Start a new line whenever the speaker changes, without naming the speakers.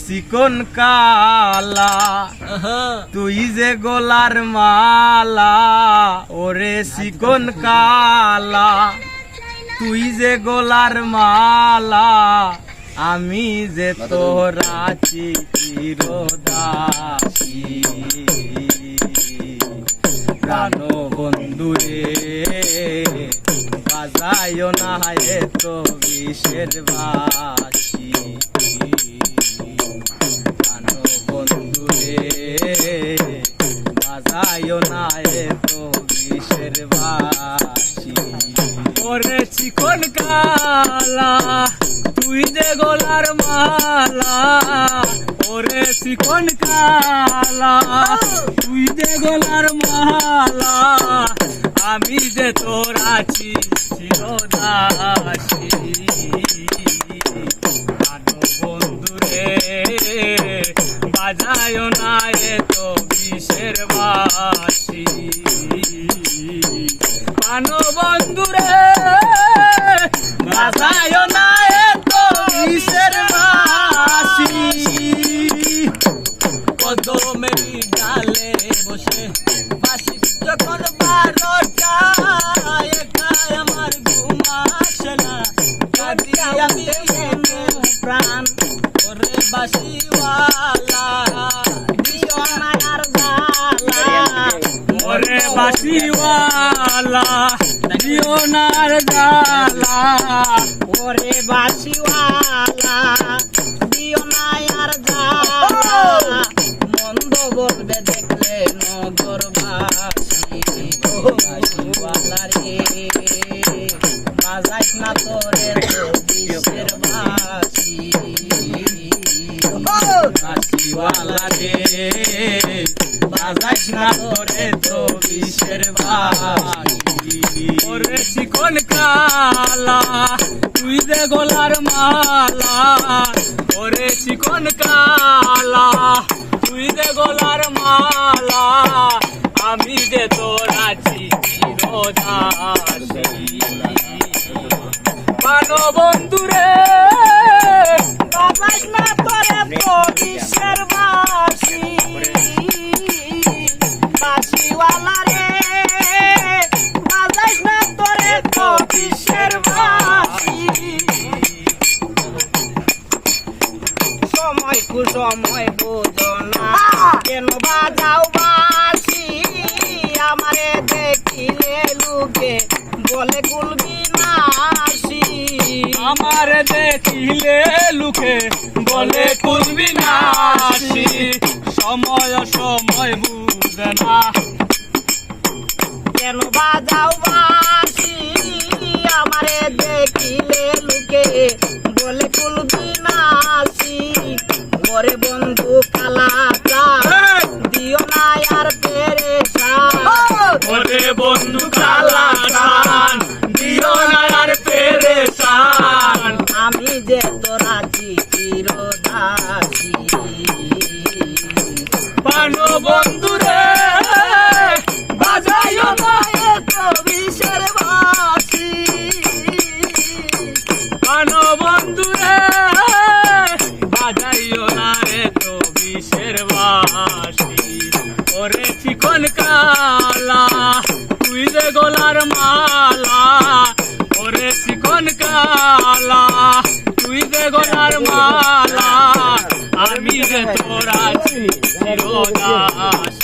চিকন কালা তুই যে গোলার মালা, ওরে চিকন কালা তুই যে গোলার মালা, আমি যে তোরা চিরদাসী। প্রাণ বন্ধুরে বাজায় না তো বিষের বাসি, প্রাণ বন্ধুরে বাজায় না তো বিষের বাসি। ওরে চিকন কালা তুই যে গোলার মালা, ওরে চিকন কালা তুই যে গোলার মালা, আমি যে তোর আছি চিরদাসী। বন্ধুরে বাজায় না তো বিষের বাসি, বন্ধুরে বাজায় না তো বিষের বাসি। কদমের ডালে বসে বাসি যখন 12টা, একাই আমার ঘুম আসে না, কাঁদি আমি প্রাণ। ওরে বাসিওয়ালা দিও না আর জ্বালা, ওরে বাসিওয়ালা দিও না আর জ্বালা, ওরে বাসিওয়ালা দিও না আর জ্বালা। মন্দ বলবে দেখলে নগরবাসী, বাসিওয়ালা রে বাজাইস না তোরে তো বিষের বাসি। বাসিওয়ালা রে বাজাইস না তোরে তো বিষের বাসি। ওরে চিকন কালা তুই যে গোলার মালা, ওরে চিকন কালা তুই যে গোলার মালা, আমি যে তোর আছি চিরদাসী। বন্ধুরে বাজাইস না তোরে তো বিষের বাসি, বাসিওয়ালা রে বাজাইস না তোরে তো বিষের বাসি। সময় কুসময় বুঝো না কেন বাজাও বাসি, আমারে দেখিলে লোকে বলে কুলবি নাসি, আমারে দেখিলে লোকে বলে কুলবি নাসি। সময় সময় বুঝে না কেন বাজাও বাসি, আমারে দেখিলে লোকে বলে কুলবি নাসি। ওরে বন্ধু কালা দিও না আর পেরেশান, ওরে বন্ধু কালা দিও না আর পেরেশান, আমি যে তোর আছি চিরদাসী। বন্ধুরে বাজায় না তো বিষের বাসি, বন্ধুরে বাজাইও না তো বিষের বাসি। ওরে চিকন কালা তুই যে গোলার মালা, ওরে চিকন কালা তুই যে গোলার মালা, আমি যে তোর আছি চিরদাসী।